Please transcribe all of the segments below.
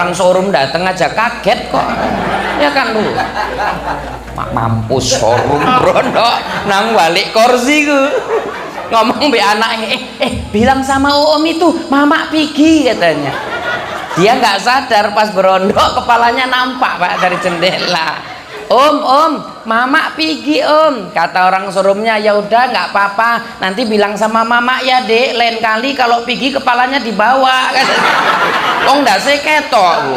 orang showroom datang aja kaget kok, ya kan lu. Mampus showroom Brono nang balik kursi ku ngomong be anaknya, bilang sama Om itu Mama Pigi katanya. Dia nggak sadar pas berondok kepalanya nampak Pak dari jendela. Om, Mama Pigi Om, kata orang showroomnya. Ya udah nggak apa-apa, nanti bilang sama Mama ya Dek, lain kali kalau Pigi kepalanya dibawa. Oh nggak sih ketok Bu.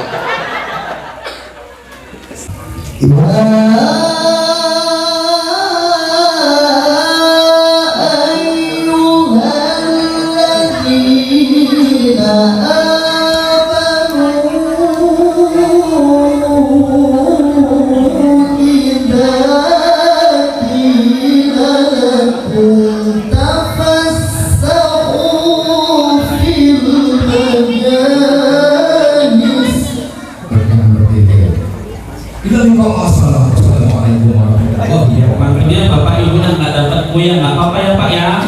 Ya nggak apa-apa ya Pak ya,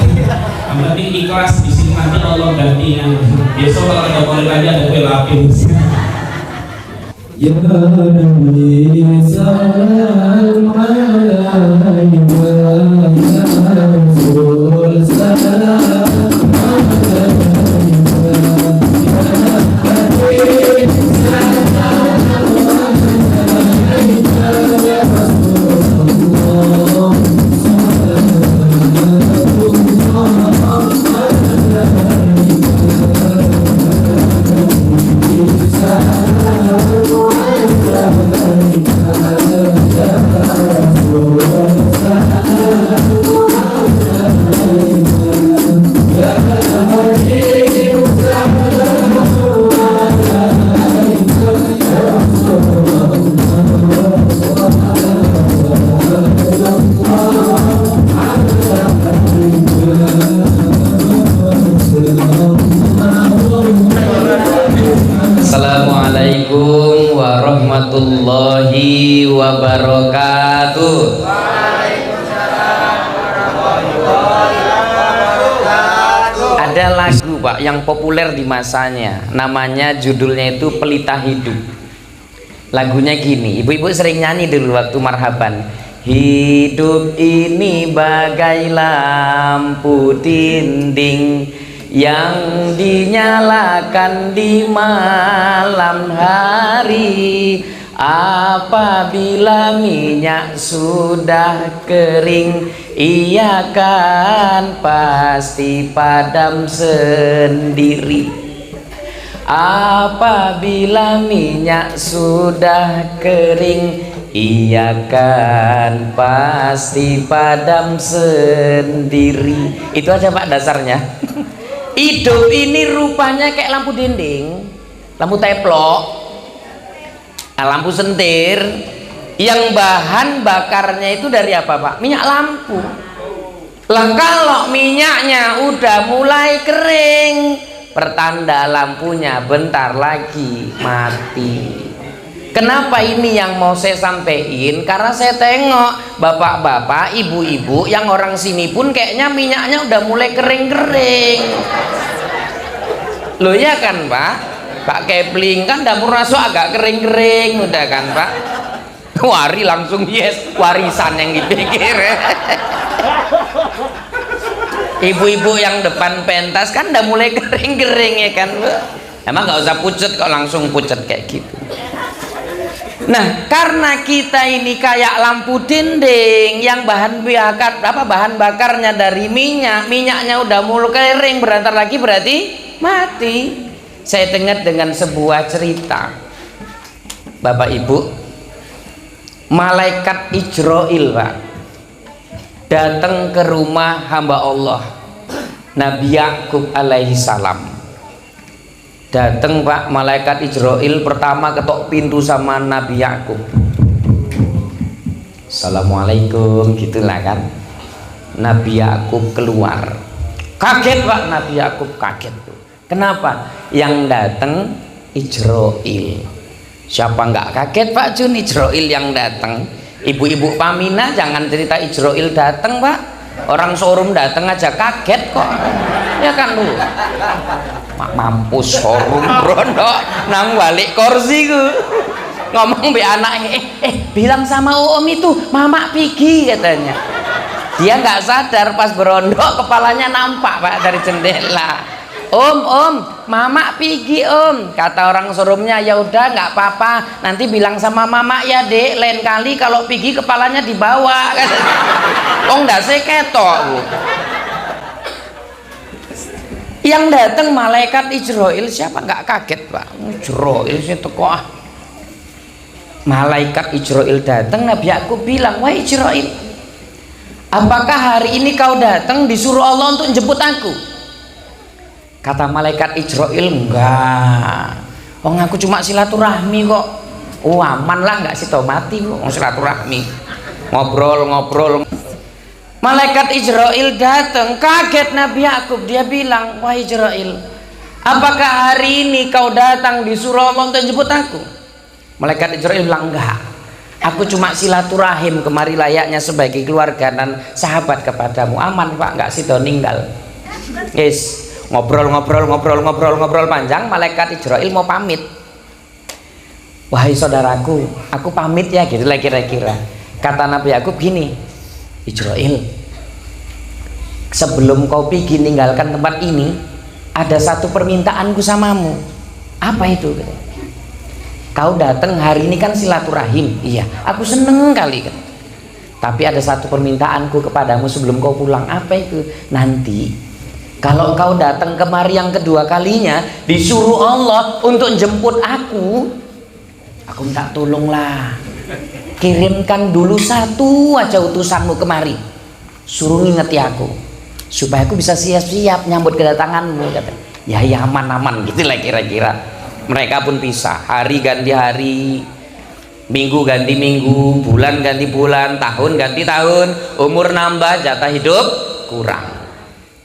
yang penting ikhlas di sini, nanti Allah gantinya. Besok kalau ada boleh lagi ada kue lapis. Ya Nabi salam alaihi Assalamualaikum warahmatullahi wabarakatuh. Ada lagu Pak yang populer di masanya, namanya judulnya itu Pelita Hidup. Lagunya gini, ibu-ibu sering nyanyi dulu waktu marhaban. Hidup ini bagai lampu dinding yang dinyalakan di malam hari, apabila minyak sudah kering ia kan pasti padam sendiri. Apabila minyak sudah kering ia kan pasti padam sendiri. Itu aja Pak dasarnya. Hidup ini rupanya kayak lampu dinding, lampu teplok, lampu sentir, yang bahan bakarnya itu dari apa Pak? Minyak lampu. Lah kalau minyaknya udah mulai kering, pertanda lampunya bentar lagi mati. Kenapa ini yang mau saya sampaikan? Karena saya tengok bapak-bapak, ibu-ibu yang orang sini pun kayaknya minyaknya udah mulai kering-kering. Loh ya kan Pak? Pak Kepling kan dapur raso agak kering-kering udah kan Pak? Wari langsung yes, warisan yang dipikir. Ibu-ibu yang depan pentas kan udah mulai kering-kering ya kan Bu? Emang nggak usah pucet kok, langsung pucet kayak gitu. Nah, karena kita ini kayak lampu dinding yang bahan bakarnya dari minyak, minyaknya udah mulai kering, berantar lagi berarti mati. Saya dengar dengan sebuah cerita, Bapak Ibu, malaikat Ijrail Pak datang ke rumah hamba Allah Nabi Yakub alaihi salam. Datang Pak, malaikat Ijrail pertama ketok pintu sama Nabi Yakub. Assalamualaikum gitulah kan. Nabi Yakub keluar. Kaget Pak, Nabi Yakub kaget. Kenapa? Yang datang Ijrail. Siapa nggak kaget Pak Jun, Ijrail yang datang. Ibu-ibu Pamina jangan cerita Ijrail datang Pak. Orang showroom datang aja kaget kok, ya kan Bu. mampus forum brondok nang balik kursi ku ngomong be anaknya bilang sama om itu mama pergi katanya. Dia nggak sadar pas berondok kepalanya nampak pak dari jendela. Om mama pergi om, kata orang showroomnya. Ya udah nggak apa-apa, nanti bilang sama mama ya dek, lain kali kalau pergi kepalanya dibawa kan. Oh nggak seketok bu. Yang datang malaikat Ijroil siapa nggak kaget pak? Ijroil sih teko ah. Malaikat Ijroil datang, Nabi Yakub bilang, wahai Ijroil, apakah hari ini kau datang disuruh Allah untuk jemput aku? Kata malaikat Ijroil, enggak. Oh aku cuma silaturahmi kok. Oh aman lah, nggak sih tau mati kok. Silaturahmi, ngobrol. Malaikat Ijroil datang, kaget Nabi Yakub. Dia bilang, wahai Ijroil, apakah hari ini kau datang disuruh Allah untuk jemput aku? Malaikat Ijroil bilang, enggak. Aku cuma silaturahim kemari layaknya sebagai keluarga dan sahabat kepadamu. Aman pak, nggak sih tau ninggal. Guys, ngobrol panjang. Malaikat Ijroil mau pamit. Wahai saudaraku, aku pamit ya gitu lah kira-kira. Kata Nabi Yakub gini, Ijroil, sebelum kau pergi ninggalkan tempat ini, ada satu permintaanku samamu. Apa itu? Kau datang hari ini kan silaturahim. Iya, aku seneng kali kan. Tapi ada satu permintaanku kepadamu sebelum kau pulang. Apa itu? Nanti kalau kau datang kemari yang kedua kalinya disuruh Allah untuk jemput aku minta tolonglah, kirimkan dulu satu aja utusanmu kemari, suruh ngingeti aku supaya aku bisa siap-siap nyambut kedatanganmu. Kata, ya aman gitu lah kira-kira. Mereka pun pisah, hari ganti hari, minggu ganti minggu, bulan ganti bulan, tahun ganti tahun, umur nambah, jatah hidup kurang.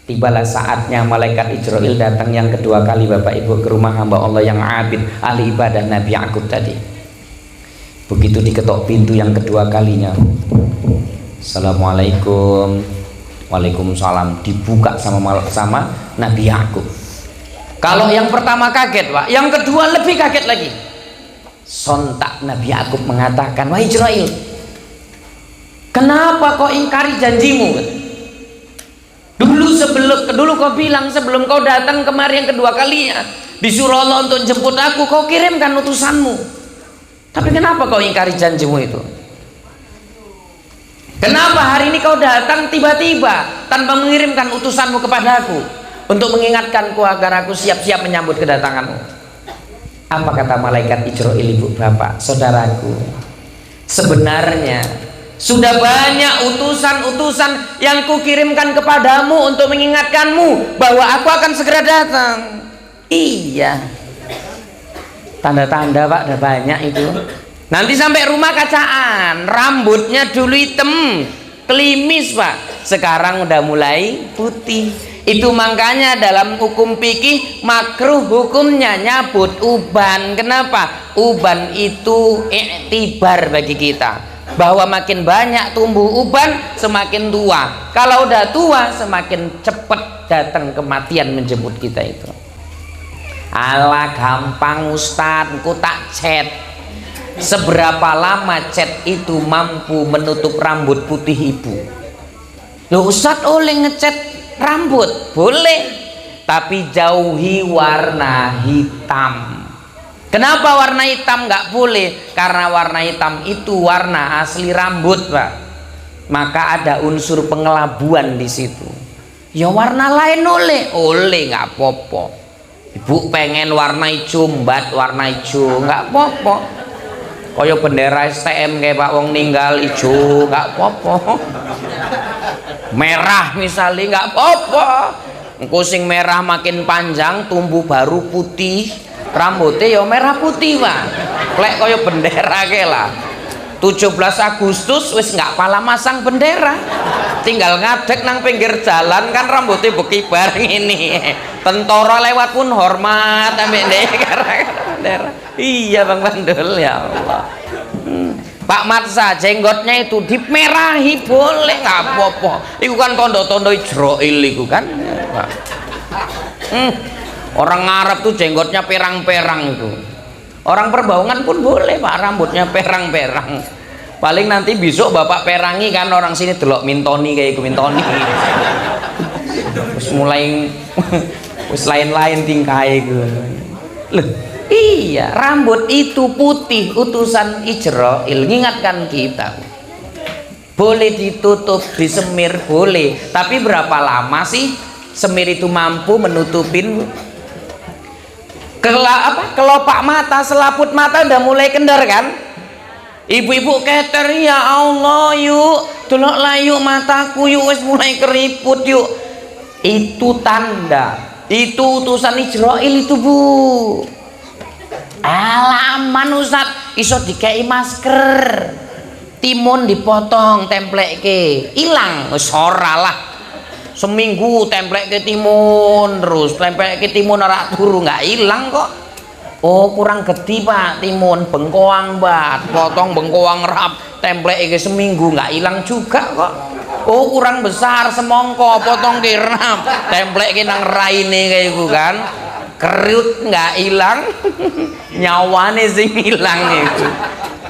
Tibalah saatnya malaikat Ijroil datang yang kedua kali Bapak Ibu ke rumah hamba Allah yang abid, ahli ibadah Nabi Yakub tadi. Begitu diketok pintu yang kedua kalinya, Assalamualaikum. Waalaikumsalam. Dibuka sama Nabi Yakub. Kalau yang pertama kaget pak, yang kedua lebih kaget lagi. Sontak Nabi Yakub mengatakan, wahai Ijroil, kenapa kau ingkari janjimu? Dulu kau bilang sebelum kau datang kemari yang kedua kalinya disuruh Allah untuk jemput aku, kau kirimkan utusanmu. Tapi kenapa kau ingkari janjimu itu? Kenapa hari ini kau datang tiba-tiba tanpa mengirimkan utusanmu kepadaku untuk mengingatkanku agar aku siap-siap menyambut kedatanganmu? Apa kata malaikat Ijroil, ibu bapak saudaraku, sebenarnya sudah banyak utusan-utusan yang kukirimkan kepadamu untuk mengingatkanmu bahwa aku akan segera datang. Iya, tanda-tanda pak udah banyak itu. Nanti sampai rumah kacaan, rambutnya dulu hitam klimis pak, sekarang udah mulai putih. Itu makanya dalam hukum fikih makruh hukumnya nyabut uban. Kenapa? Uban itu iktibar bagi kita, bahwa makin banyak tumbuh uban semakin tua. Kalau udah tua semakin cepat datang kematian menjemput kita itu. Alah gampang Ustadz, ku tak chat. Seberapa lama cat itu mampu menutup rambut putih ibu? Loh Ustadz oleh ngecat rambut? Boleh, tapi jauhi warna hitam. Kenapa warna hitam nggak boleh? Karena warna hitam itu warna asli rambut pak. Maka ada unsur pengelabuan di situ. Ya warna lain oleh nggak popo. Ibu pengen warna hijau, mbat warna hijau nggak popo. Kaya bendera STM kayak Pak Wong ninggal hijau nggak popo. Merah misalnya nggak apa-apa. Engko sing merah makin panjang tumbuh baru putih, rambutnya ya merah putih pak. Lek kaya bendera ke lah 17 Agustus wis nggak pala masang bendera, tinggal ngadek nang pinggir jalan kan rambutnya berkibar ini. Tentara lewat pun hormat ambek bendera. Iya Bang Bandul, ya Allah. Pak Matsa jenggotnya itu dimerahi boleh nggak apa-apa. Itu kan tondo-tondo Ijroil itu kan. Orang Arab tuh jenggotnya perang-perang itu. Orang Perbaungan pun boleh Pak, rambutnya perang-perang. Paling nanti besok bapak perangi kan, orang sini delok mintoni kayak mintoni. Terus mulai wis lain-lain tingkai gue. Loh, iya, rambut itu putih utusan Israel ngingatkan kita. Boleh ditutup, disemir boleh, tapi berapa lama sih semir itu mampu menutupin kelopak mata, selaput mata udah mulai kendor kan? Ibu-ibu keter, ya Allah yuk, deloklah yuk mataku yuk, wis mulai keriput yuk. Itu tanda, itu utusan Israel itu Bu. Alaman Ustaz, iso dikei masker, timun dipotong, templek ke, hilang, wis ora lah. Seminggu templek ke timun terus, templek ke timun ora turu nggak hilang kok. Oh kurang gede Pak timun, bengkoang Pak, potong bengkoang rap, templek ke seminggu nggak hilang juga kok. Oh kurang besar semongko, potong ke rap, templek ke nang raine kayak gitu kan. Kerut nggak hilang, nyawane sing hilang itu.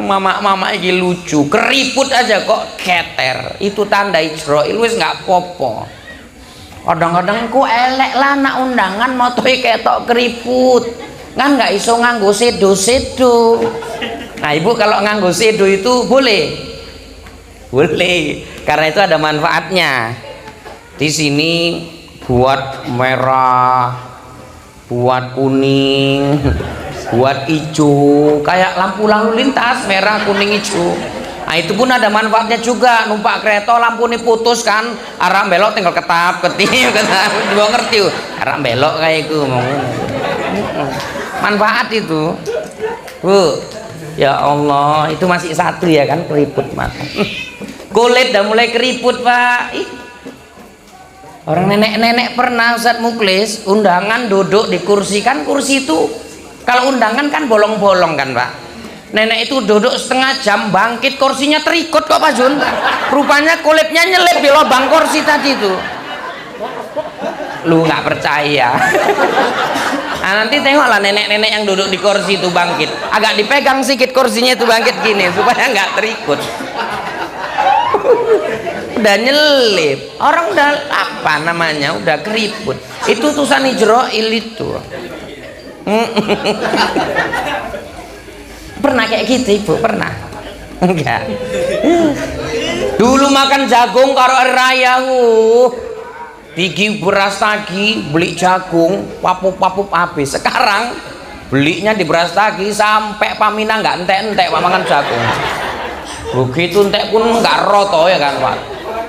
Mama-mama iki lucu, keriput aja kok keter. Itu tanda Israel wis nggak popo. Kadang-kadang ku elek lah nak undangan motoi ketok keriput. Kan nggak iso nganggo sedo-sedo. Nah ibu kalau nganggo sedo itu boleh, boleh, karena itu ada manfaatnya. Di sini buat merah, buat kuning, buat hijau, kayak lampu lalu lintas merah, kuning, hijau. Nah itu pun ada manfaatnya juga. Numpak kereta lampu ini putus kan, arah belok tinggal ketap ketip ketap, juga ngerti arah belok kayak itu. Manfaat itu Bu. Ya Allah, itu masih satu ya kan, keriput mata. Kulit udah mulai keriput Pak. Orang nenek-nenek pernah Ustadz Muklis undangan duduk di kursi, kan kursi itu kalau undangan kan bolong-bolong kan Pak. Nenek itu duduk setengah jam, bangkit kursinya terikut kok Pak Jun. Rupanya kulitnya nyelip di lubang kursi tadi itu. Lu nggak percaya? Nah, nanti tengoklah nenek-nenek yang duduk di kursi itu bangkit, agak dipegang sedikit kursinya itu bangkit gini supaya nggak terikut. Udah nyelip, orang udah apa namanya, udah keriput. Itu utusan Israel itu. Pernah kayak gitu Ibu? Pernah? Enggak. Dulu makan jagung karo hari raya bigi beras tagi, beli jagung papup-papup habis. Sekarang belinya di beras tagi sampai pamina nggak entek-entek Pak mangan jagung. Begitu entek pun nggak roto ya kan Pak.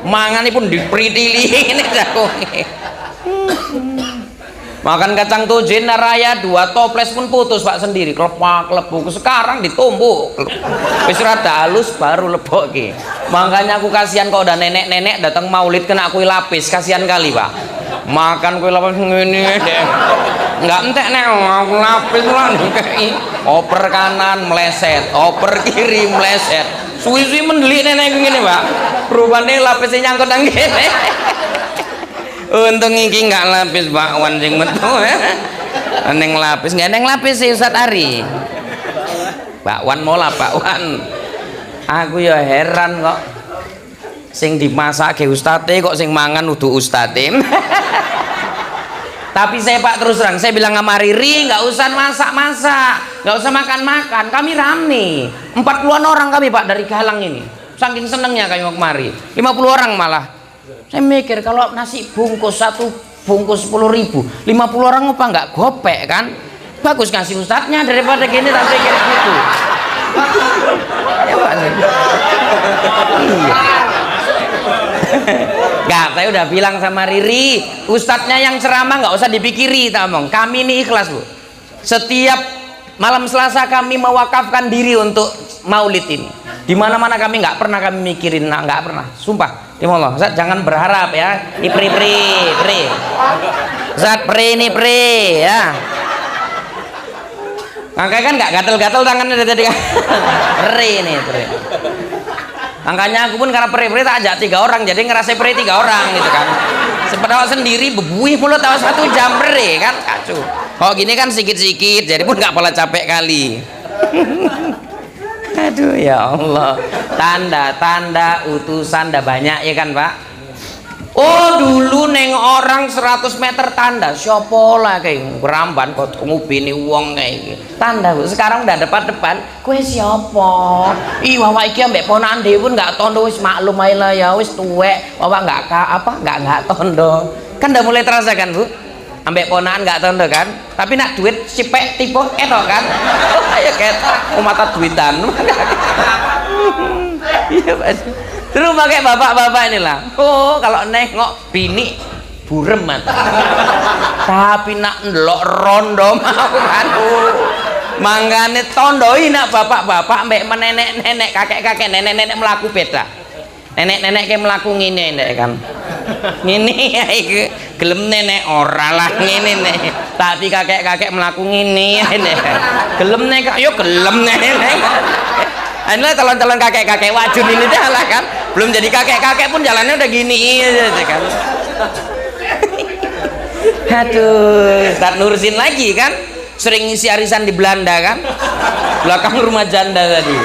Mangan ini pun dipritili ini jagungnya. Makan kacang tujen raya 2 toples pun putus Pak sendiri, klepak lebuk. Sekarang ditumbuk wis rada halus baru lebok ki. Makanya aku kasihan kalau udah nenek-nenek datang maulid kena kue lapis, kasihan kali Pak. Makan kue lapis ngene deh, nggak entek nek aku lapis lah nih. Oper kanan meleset, oper kiri meleset, suwi-suwi mendelik nenek ngene Pak. Rupane lapisnya nyangkut nang kene. Untung iki nggak lapis bakwan sing metu. Neng lapis nggak neng lapis sih Ustadz Ari. Bakwan mola bakwan. Aku ya heran kok. Sing dimasak ke Ustadz kok sing mangan udah Ustadz. Tapi saya Pak terus terang, saya bilang sama Riri nggak usah masak-masak, nggak usah makan-makan. Kami rame, 40-an orang kami Pak dari Galang ini. Saking senengnya kami mau kemari, 50 orang malah. Saya mikir kalau nasi bungkus satu bungkus 10.000, 50 orang apa nggak gopek kan? Bagus kasih Ustadznya daripada gini, tak pikir gitu. Ya Pak. Iya. Nggak, saya udah bilang sama Riri, Ustadznya yang ceramah nggak usah dipikiri, tak omong. Kami ini ikhlas Bu. Setiap malam Selasa kami mewakafkan diri untuk maulid ini. Di mana-mana kami nggak pernah kami mikirin, nah, nggak pernah, sumpah. Ya Allah, Ustaz jangan berharap ya. Pri. Ustaz pri ya. Makanya kan nggak gatel-gatel tangannya dari tadi kan. Pri. Makanya aku pun karena peri-peri tak ajak 3 orang, jadi ngerasa peri 3 orang gitu kan. Sepadahal sendiri bebuih mulut tahu 1 jam peri kan kacau. Kalau gini kan sikit-sikit, jadi pun nggak pola capek kali. Aduh ya Allah, tanda-tanda utusan dah banyak ya kan Pak. Oh dulu neng orang 100 meter tanda siapa lah kayak geramban kok ngupini uang kayak gitu. Tanda sekarang udah depan-depan kue siapa ih wawa iki ambek ponakan dhewe pun nggak tondo wis maklum ae lah ya wis tuwek wawa nggak tondo kan udah mulai terasa kan Bu ambek ponakan nggak tondo kan tapi nak duit cipek tipe etok kan ayo ketok mata duitan iya Pak. Terus pakai bapak-bapak inilah. Oh, kalau nengok bini burem mata. Tapi nak ndelok rondo mau kan. Mangane tondoi nak bapak-bapak mbek nenek-nenek, kakek-kakek, nenek-nenek melaku beda. Nenek-nenek kayak melaku ngene ndek kan. Ngene ya iku gelem nenek ora lah ngene nek. Tapi kakek-kakek melaku ngene ya ndek. Gelem nek yo gelem nenek. Inilah calon-calon kakek-kakek wajun ini dah lah kan belum jadi kakek-kakek pun jalannya udah gini aja kan. Aduh Ustaz Nursin lagi kan sering ngisi arisan di Belanda kan belakang rumah janda tadi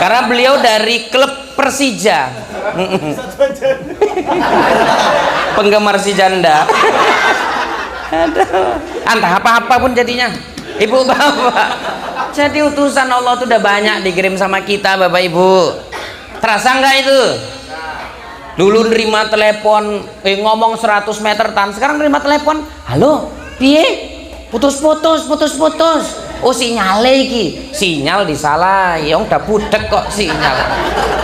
karena beliau dari klub Persija penggemar si janda. Aduh entah apa-apa pun jadinya ibu bapak. Jadi utusan Allah itu udah banyak dikirim sama kita Bapak Ibu. Terasa nggak itu? Dulu nerima telepon ngomong 100 meter tan, sekarang nerima telepon halo piye putus-putus. Oh sinyal iki sinyal disalah yang udah budek kok sinyal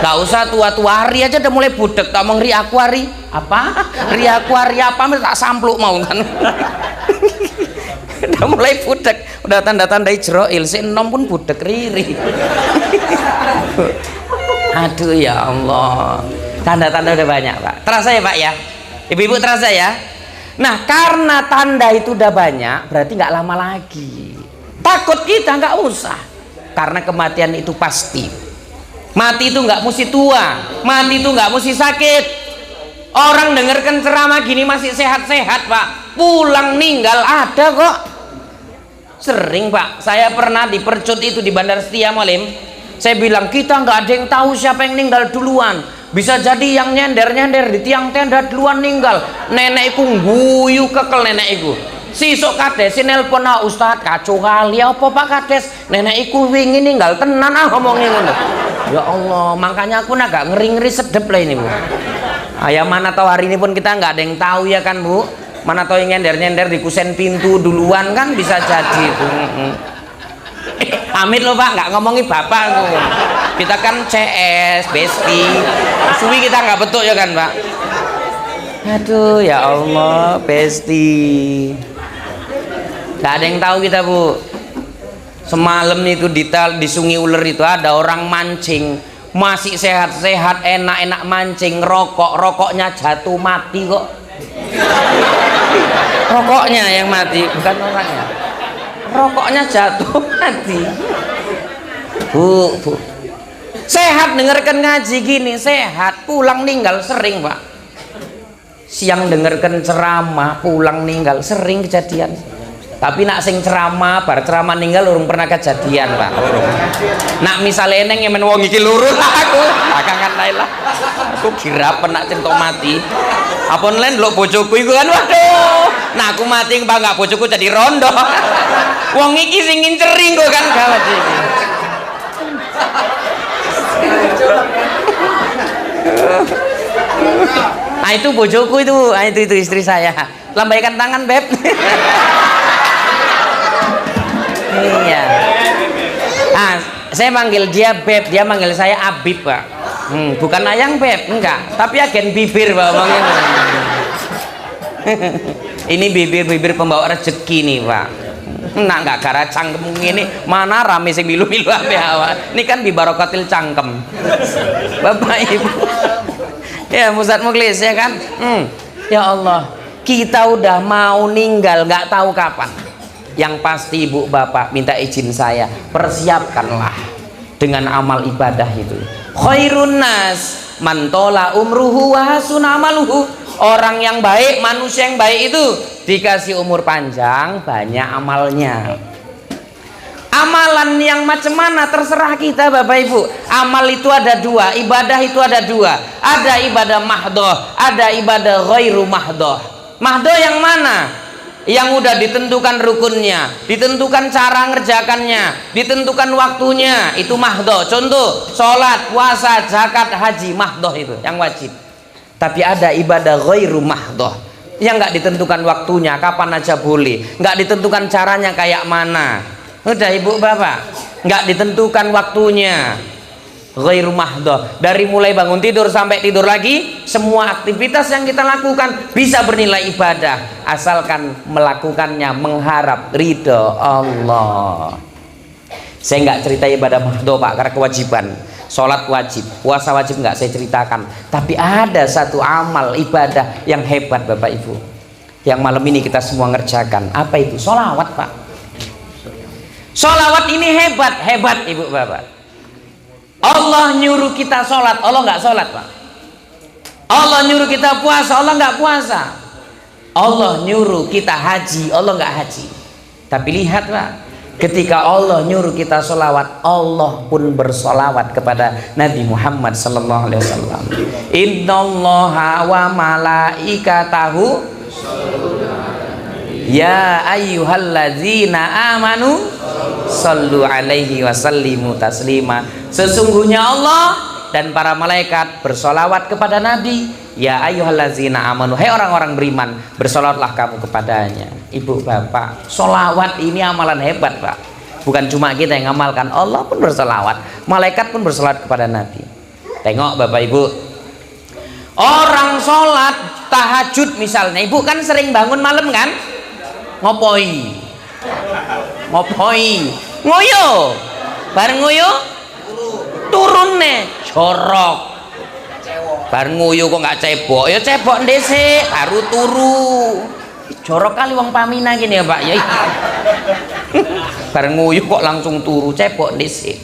nggak usah tua-tua hari aja udah mulai budek tak mau aku hari apa tak sampluk mau kan. Udah mulai budek udah tanda-tanda Ijroil si enom pun budek riri. Aduh ya Allah tanda-tanda udah banyak Pak terasa ya Pak ya ibu-ibu terasa ya. Nah karena tanda itu udah banyak berarti nggak lama lagi takut kita nggak usah karena kematian itu pasti. Mati itu nggak mesti tua, mati itu nggak mesti sakit. Orang dengarkan ceramah gini masih sehat-sehat Pak pulang ninggal ada kok. Sering Pak saya pernah dipercut itu di Bandar Setia Molim. Saya bilang kita nggak ada yang tahu siapa yang ninggal duluan, bisa jadi yang nyender di tiang tenda duluan ninggal. Nenekku guyu kekel nenekku sisuk kades nelpon Ustad kacau kali apa Pak kades nenekku wingi ninggal tenan ngomongin ngono. Ya Allah makanya aku agak ngeri-ngeri sedep lah ini Bu. Ayah mana tahu hari ini pun kita nggak ada yang tahu ya kan Bu. Mana tahu yang nyender di kusen pintu duluan kan bisa jadi itu. Amit loh Pak nggak ngomongin bapak aku. Kita kan CS Besti suwi kita nggak betul ya kan Pak. Aduh ya Allah Besti nggak ada yang tahu kita Bu. Semalam itu di Sungai Uler itu ada orang mancing masih sehat-sehat enak-enak mancing rokoknya jatuh mati kok. Rokoknya yang mati bukan orangnya, rokoknya jatuh mati. Bu sehat dengarkan ngaji gini sehat pulang ninggal sering Pak. Siang dengarkan ceramah pulang ninggal sering kejadian. Tapi nak sing ceramah bar ceramah ninggal urung pernah kejadian Pak. Nak misalnya neng yang wong iki luru lah aku belakangan lah aku kira pernah centok mati apa lain lo bojoku iku kan waduh nah aku mati Pak nggak bojoku jadi rondo wong iki sing ngincering kok kan gawat iki. Nah itu bojoku itu itu istri saya lambaikan tangan Beb. Iya. Ah, saya manggil dia Beb, dia manggil saya Abib Pak. Bukan ayang Beb, enggak, tapi agen bibir Pak omongin. Ini bibir pembawa rezeki nih Pak. Nah enggak gara cangkem ini mana rame sing milu-milu ape awak. Ini kan bibarokatil cangkem. Bapak Ibu. Ya Ustaz Muklis ya kan? Ya Allah, kita udah mau ninggal nggak tahu kapan. Yang pasti ibu bapak minta izin saya persiapkanlah dengan amal ibadah itu. Khairun nas man tola umruhu wa hasuna amaluhu. Orang yang baik, manusia yang baik itu dikasih umur panjang, banyak amalnya. Amalan yang macam mana terserah kita Bapak Ibu. Amal itu ada dua, ibadah itu ada dua. Ada ibadah mahdoh, ada ibadah ghairu mahdoh. Mahdoh yang mana? Yang udah ditentukan rukunnya, ditentukan cara ngerjakannya, ditentukan waktunya, itu mahdoh. Contoh, sholat, puasa, zakat, haji, mahdoh itu yang wajib. Tapi ada ibadah ghairu mahdoh yang nggak ditentukan waktunya, kapan aja boleh, nggak ditentukan caranya kayak mana. Udah ibu bapak, nggak ditentukan waktunya, ghairu mahdoh. Dari mulai bangun tidur sampai tidur lagi, semua aktivitas yang kita lakukan bisa bernilai ibadah asalkan melakukannya mengharap ridho Allah. Saya nggak cerita ibadah mahdoh pak, karena kewajiban. Sholat wajib, puasa wajib nggak saya ceritakan. Tapi ada satu amal ibadah yang hebat bapak ibu, yang malam ini kita semua ngerjakan. Apa itu? Sholawat pak. Sholawat ini hebat ibu bapak. Allah nyuruh kita sholat, Allah nggak sholat pak. Allah nyuruh kita puasa, Allah nggak puasa. Allah nyuruh kita haji, Allah nggak haji. Tapi lihat pak, ketika Allah nyuruh kita sholawat, Allah pun bersolawat kepada Nabi Muhammad sallallahu alaihi wasallam. Innallaha wa malaikatahu ya ayyuhalladzina amanu sallu alaihi wasallimu taslima. Sesungguhnya Allah dan para malaikat bersolawat kepada Nabi. Ya ayyuhalladzina amanu, hai orang-orang beriman, bersolawatlah kamu kepadanya. Ibu bapak, solawat ini amalan hebat pak. Bukan cuma kita yang ngamalkan, Allah pun bersolawat, malaikat pun bersolawat kepada Nabi. Tengok bapak ibu, orang sholat tahajud misalnya, ibu kan sering bangun malam kan? Ngopoi ngoyo, bareng ngoyo turun nih jorok, bareng ngoyo kok nggak cebok, ya cebok ndesek baru turu. Jorok kali wong pamina gini ya pak ya. Bareng ngoyo kok langsung turu, cebok ndesek.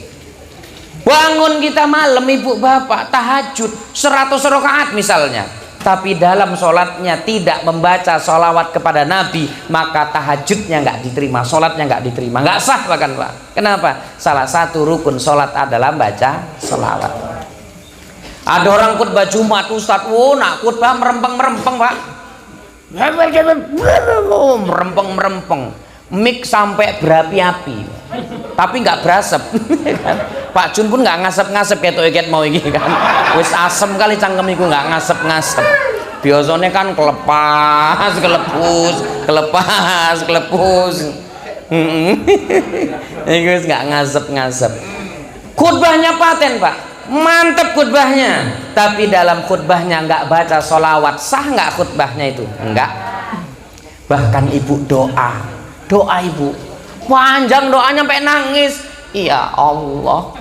Bangun kita malam ibu bapak tahajud 100 rakaat misalnya, tapi dalam sholatnya tidak membaca sholawat kepada Nabi, maka tahajudnya nggak diterima, sholatnya nggak diterima, nggak sah bahkan pak. Kenapa? Salah satu rukun sholat adalah baca sholawat. Ada orang khutbah Jumat, Ustadz, nak khutbah merempeng pak, merempeng, mik sampai berapi-api, tapi nggak berasap. Pak Jun pun nggak ngasep kayak mau ini kan, wis asem kali cangkemiku nggak ngasep. Biasanya kan kelepas, ini nggak ngasep. Khutbahnya paten pak, mantep khutbahnya, tapi dalam khutbahnya nggak baca sholawat, sah nggak khutbahnya itu? Enggak. Bahkan ibu doa ibu panjang doanya sampai nangis. Ya Allah,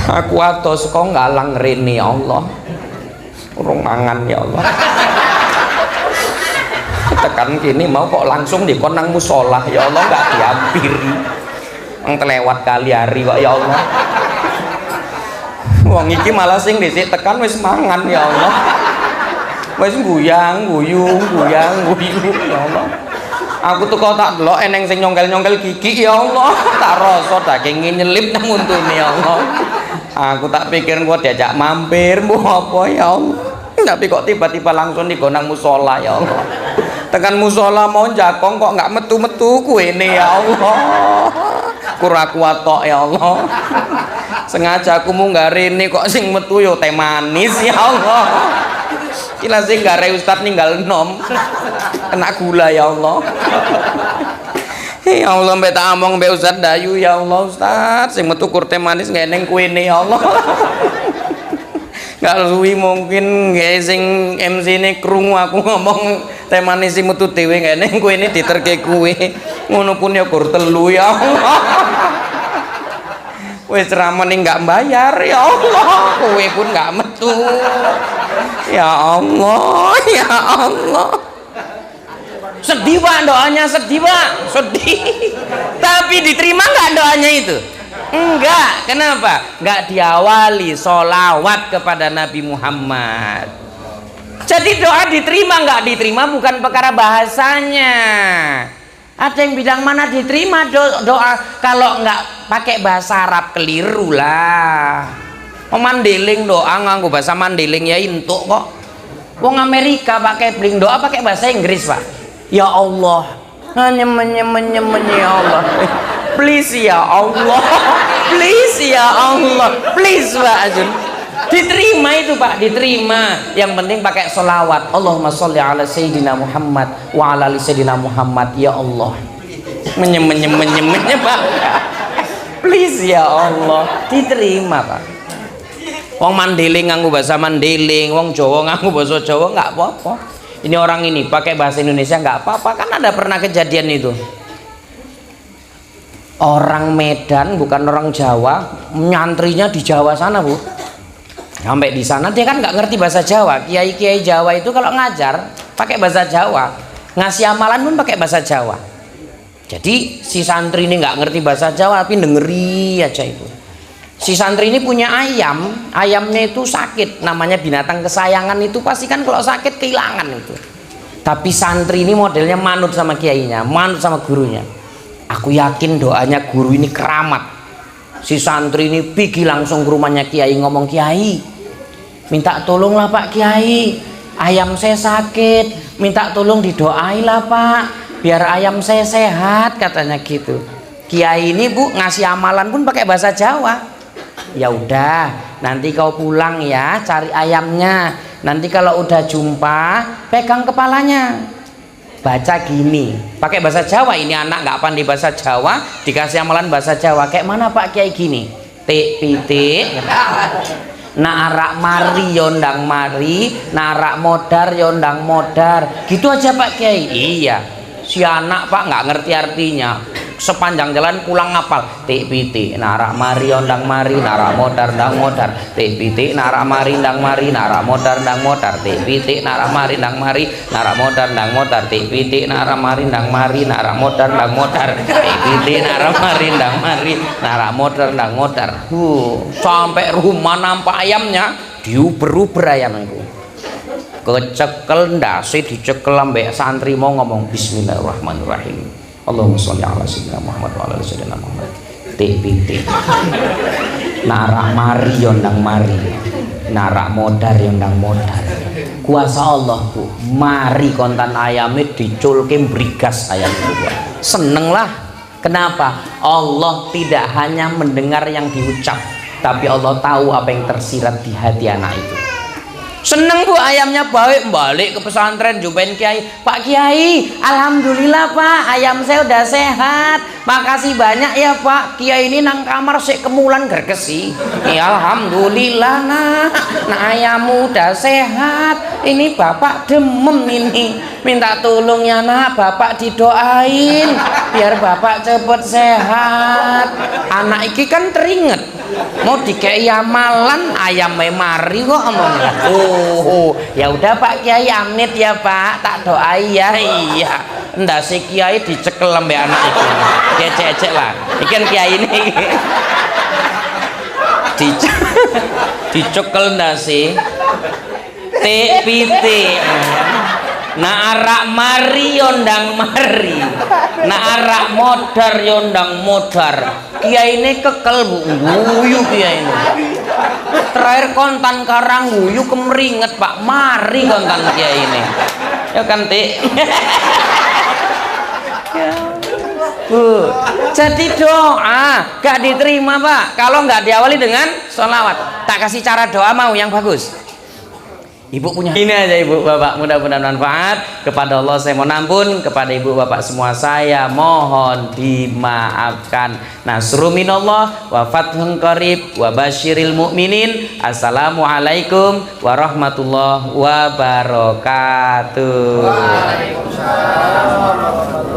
aku atos kok ngalang rene ya Allah, urung mangan ya Allah. Tekan kini mau kok langsung dikonang musola ya Allah, nggak dihampiri, ngelewat kali hari kok ya Allah. Wong iki malah sing dhisik tekan wis mangan ya Allah, wis guyang guyu ya Allah. Aku tuh kok tak delok eneng sing nyongkel gigi ya Allah, tak rasa daging nyelip nang untune ya Allah. Aku tak pikir gua diajak mampir mau apa ya Allah, tapi kok tiba-tiba langsung digonang musola ya Allah. Tekan musola mau jakong kok nggak metu kuene ya Allah, kurang kuat tok ya Allah. Sengaja aku munggah rene kok sing metu yo teh manis ya Allah. Kila sing gare Ustad ninggal nom kena gula ya Allah. Ya Allah mbek tak omong mbek Ustad Dayu ya Allah, Ustad sing metu kur teh manis ngeneng kuene ya Allah. Gak suwi mungkin nggih sing MC ne krungu aku ngomong teh manis sing metu dhewe ngeneng kuene diterke kuwe. Ngono pun ya kur telu ya Allah. Wes ceramah nih nggak bayar ya Allah, kue pun nggak metu ya Allah, ya Allah. Sedih pak doanya, sedih pak, sedih. Tapi diterima nggak doanya itu? Enggak. Kenapa? Enggak diawali sholawat kepada Nabi Muhammad. Jadi doa diterima nggak diterima bukan perkara bahasanya. Ada yang bilang mana diterima doa kalau nggak pakai bahasa Arab, keliru lah. Mandeling doa nganggo bahasa Mandeling ya intuk kok. Wong Amerika pakai bling doa pakai bahasa Inggris, Pak. Ya Allah, ya Allah, please ya Allah, please ya Allah, please Pak Ajun. Diterima itu Pak, diterima. Yang penting pakai sholawat. Allahumma sholli ala Sayyidina Muhammad wa ala ali Sayyidina Muhammad. Ya Allah, menyem Pak. Please ya Allah, diterima Pak. Wong Mandeling nganggo bahasa Mandeling, wong Jawa nganggo bahasa Jawa nggak apa-apa. Ini orang ini pakai bahasa Indonesia nggak apa-apa, kan ada pernah kejadian itu. Orang Medan bukan orang Jawa, nyantrinya di Jawa sana Bu. Sampai di sana dia kan nggak ngerti bahasa Jawa. Kiai-kiai Jawa itu kalau ngajar pakai bahasa Jawa, ngasih amalan pun pakai bahasa Jawa. Jadi si santri ini nggak ngerti bahasa Jawa tapi dengeri aja itu. Si santri ini punya ayam, ayamnya itu sakit, namanya binatang kesayangan itu pasti kan kalau sakit kehilangan itu. Tapi santri ini modelnya manut sama kiainya, manut sama gurunya. Aku yakin doanya guru ini keramat. Si santri ini pergi langsung ke rumahnya kiai, ngomong, Kiai, minta tolonglah Pak Kiai, ayam saya sakit, minta tolong didoain lah Pak, biar ayam saya sehat, katanya gitu. Kiai ini Bu ngasih amalan pun pakai bahasa Jawa. Ya udah, nanti kau pulang ya, cari ayamnya. Nanti kalau udah jumpa, pegang kepalanya. Baca gini, pakai bahasa Jawa. Ini anak nggak pandai bahasa Jawa, dikasih amalan bahasa Jawa. Kayak mana Pak Kiai gini? Tik pitik. Narak mari yondang mari, narak modar yondang modar. Gitu aja Pak Kiai. Iya. Si anak Pak nggak ngerti artinya. Sepanjang jalan pulang ngapal tik pitik narak mari ondang mari narak modar ndang modar tik pitik narak mari ndang mari narak modar ndang modar tik pitik narak mari ndang mari narak modar ndang modar tik pitik narak mari ndang mari narak modar ndang modar tik pitik narak mari ndang mari narak modar ndang modar. Sampai rumah nampak ayamnya diuber-uber ayam itu. Kecekel ndase dicekel ambek santri mau ngomong bismillahirrahmanirrahim. Allahumma sholli ala sayyidina Muhammad wa ala ali sayyidina Muhammad. Tik narak mari yondang mari, narak modar yondang modar. Kuasa Allah Bu, mari kontan ayamnya diculke brigas ayam itu Bu. Seneng lah. Kenapa? Allah tidak hanya mendengar yang diucap, tapi Allah tahu apa yang tersirat di hati anak itu. Seneng Bu, ayamnya balik ke pesantren jumpain Kiai. Pak Kiai, alhamdulillah Pak, ayam saya udah sehat, makasih banyak ya Pak. Kiai ini nang kamar sik kemulan gergesi. Ya alhamdulillah nak ayammu udah sehat. Ini bapak demam ini, minta tolong ya nak, bapak didoain biar bapak cepet sehat. Anak iki kan teringet mau dikei amalan ayam mari kok ngomongnya. Ya udah Pak Kiai, amit ya Pak, tak doai ya. Iya, ndak si Kiai dicekel lembe anak itu, kecek-cek lah ikan Kiai ini dicekel ndak sih tik pitik narak mari yondang mari narak modar yondang modar. Kiai ini kekel Bu, guyu Kiai ini. Terakhir kontan karang guyu kemeringet Pak, mari kontan Kiai ini. Ya kan Tik. Jadi doa gak diterima Pak kalau nggak diawali dengan sholawat. Tak kasih cara doa mau yang bagus. Ibu punya ini aja Ibu Bapak, mudah-mudahan manfaat. Kepada Allah saya mohon ampun, kepada Ibu Bapak semua saya mohon dimaafkan. Nasrun minallah wa fathun qarib wa basyiril mu'minin. Assalamualaikum warahmatullahi wabarakatuh. Waalaikumsalam.